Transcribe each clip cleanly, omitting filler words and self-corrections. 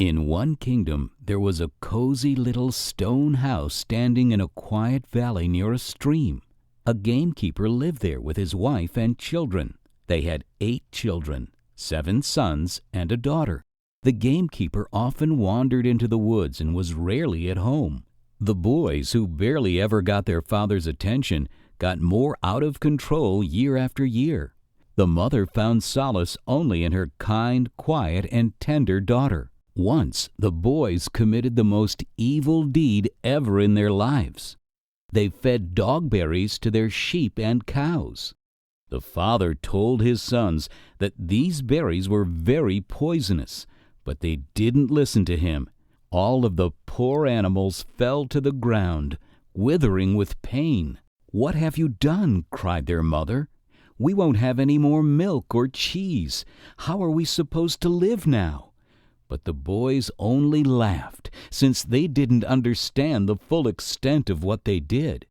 In one kingdom there was a cozy little stone house standing in a quiet valley near a stream. A gamekeeper lived there with his wife and children. They had 8 children, 7 sons and a daughter. The gamekeeper often wandered into the woods and was rarely at home. The boys, who barely ever got their father's attention, got more out of control year after year. The mother found solace only in her kind, quiet, and tender daughter. Once, the boys committed the most evil deed ever in their lives. They fed dogberries to their sheep and cows. The father told his sons that these berries were very poisonous, but they didn't listen to him. All of the poor animals fell to the ground, withering with pain. "What have you done?" cried their mother. "We won't have any more milk or cheese. How are we supposed to live now?" But the boys only laughed, since they didn't understand the full extent of what they did.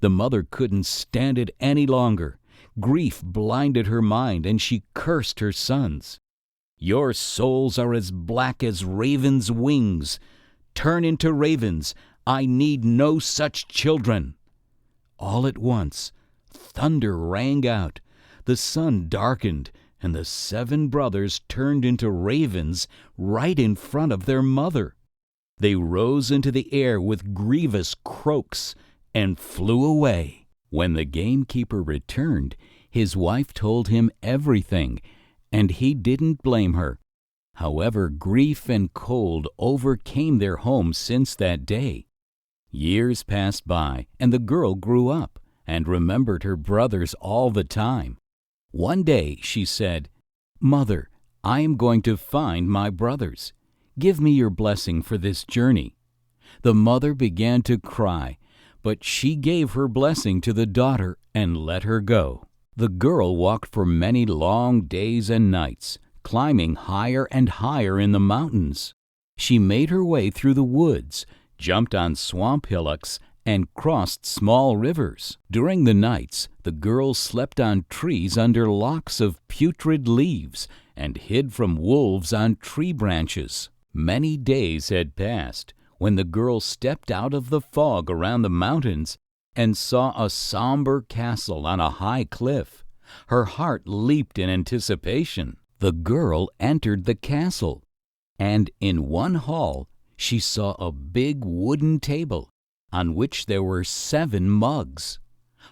The mother couldn't stand it any longer. Grief blinded her mind, and she cursed her sons. "Your souls are as black as ravens' wings. Turn into ravens. I need no such children." All at once, thunder rang out. The sun darkened, and the 7 brothers turned into ravens right in front of their mother. They rose into the air with grievous croaks and flew away. When the gamekeeper returned, his wife told him everything, and he didn't blame her. However, grief and cold overcame their home since that day. Years passed by, and the girl grew up and remembered her brothers all the time. One day she said, "Mother, I am going to find my brothers. Give me your blessing for this journey." The mother began to cry, but she gave her blessing to the daughter and let her go. The girl walked for many long days and nights, climbing higher and higher in the mountains. She made her way through the woods, jumped on swamp hillocks, and crossed small rivers. During the nights, the girl slept on trees under locks of putrid leaves and hid from wolves on tree branches. Many days had passed when the girl stepped out of the fog around the mountains and saw a somber castle on a high cliff. Her heart leaped in anticipation. The girl entered the castle, and in one hall she saw a big wooden table on which there were 7 mugs.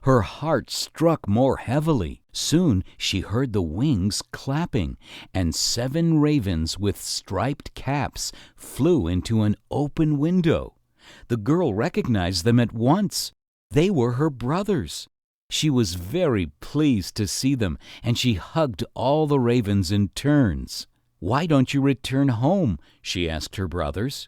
Her heart struck more heavily. Soon she heard the wings clapping, and 7 ravens with striped caps flew into an open window. The girl recognized them at once. They were her brothers. She was very pleased to see them, and she hugged all the ravens in turns. "Why don't you return home?" she asked her brothers.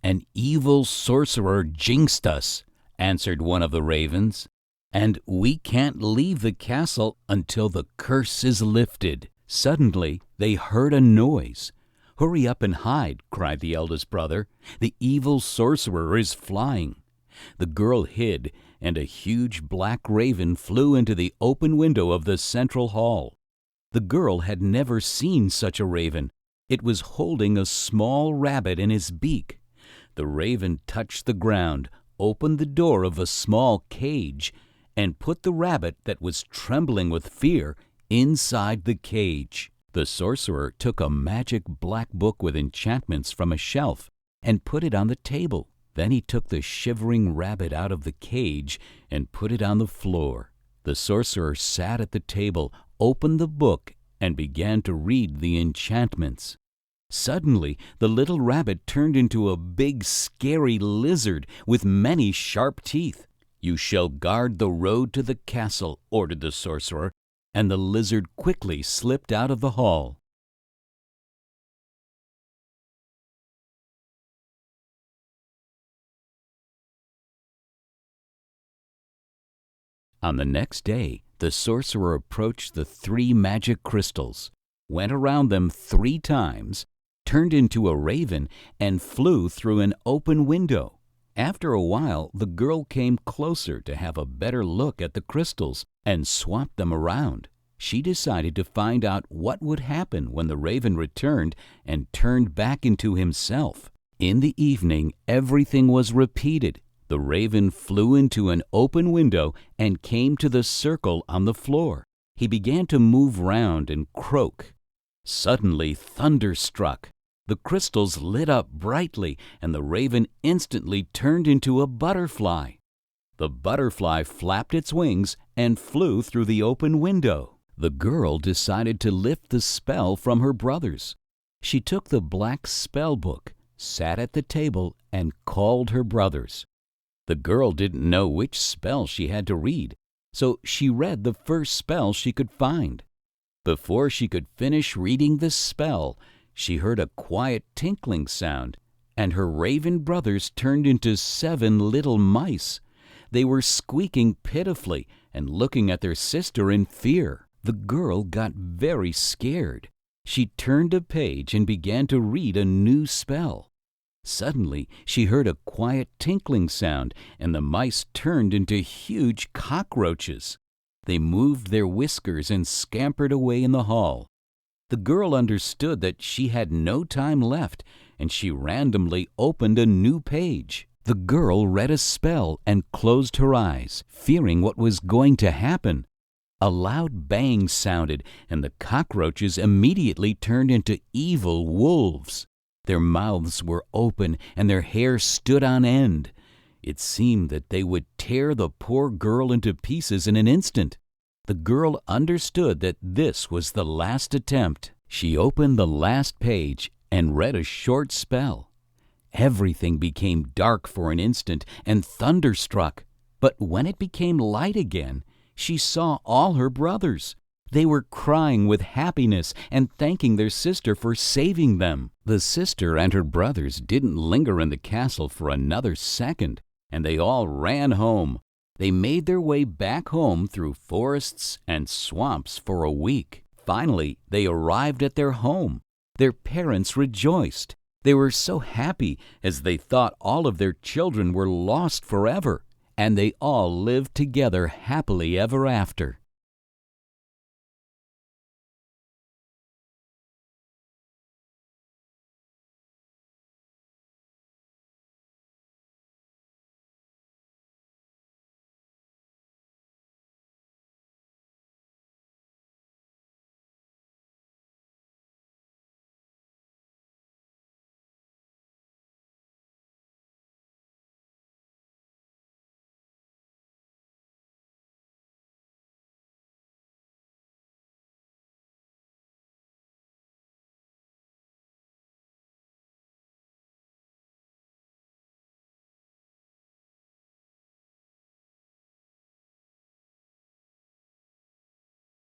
"An evil sorcerer jinxed us," answered one of the ravens, "and we can't leave the castle until the curse is lifted." Suddenly they heard a noise. "Hurry up and hide," cried the eldest brother. "The evil sorcerer is flying." The girl hid, and a huge black raven flew into the open window of the central hall. The girl had never seen such a raven. It was holding a small rabbit in his beak. The raven touched the ground, opened the door of a small cage, and put the rabbit, that was trembling with fear, inside the cage. The sorcerer took a magic black book with enchantments from a shelf and put it on the table. Then he took the shivering rabbit out of the cage and put it on the floor. The sorcerer sat at the table, opened the book, and began to read the enchantments. Suddenly, the little rabbit turned into a big, scary lizard with many sharp teeth. "You shall guard the road to the castle," ordered the sorcerer, and the lizard quickly slipped out of the hall. On the next day, the sorcerer approached the 3 magic crystals, went around them 3 times, turned into a raven, and flew through an open window. After a while, the girl came closer to have a better look at the crystals and swapped them around. She decided to find out what would happen when the raven returned and turned back into himself. In the evening, everything was repeated. The raven flew into an open window and came to the circle on the floor. He began to move round and croak. Suddenly, thunder struck. The crystals lit up brightly, and the raven instantly turned into a butterfly. The butterfly flapped its wings and flew through the open window. The girl decided to lift the spell from her brothers. She took the black spell book, sat at the table, and called her brothers. The girl didn't know which spell she had to read, so she read the first spell she could find. Before she could finish reading the spell, she heard a quiet tinkling sound, and her raven brothers turned into 7 little mice. They were squeaking pitifully and looking at their sister in fear. The girl got very scared. She turned a page and began to read a new spell. Suddenly, she heard a quiet tinkling sound, and the mice turned into huge cockroaches. They moved their whiskers and scampered away in the hall. The girl understood that she had no time left, and she randomly opened a new page. The girl read a spell and closed her eyes, fearing what was going to happen. A loud bang sounded, and the cockroaches immediately turned into evil wolves. Their mouths were open, and their hair stood on end. It seemed that they would tear the poor girl into pieces in an instant. The girl understood that this was the last attempt. She opened the last page and read a short spell. Everything became dark for an instant, and thunder struck. But when it became light again, she saw all her brothers. They were crying with happiness and thanking their sister for saving them. The sister and her brothers didn't linger in the castle for another second, and they all ran home. They made their way back home through forests and swamps for a week. Finally, they arrived at their home. Their parents rejoiced. They were so happy as they thought all of their children were lost forever, and they all lived together happily ever after.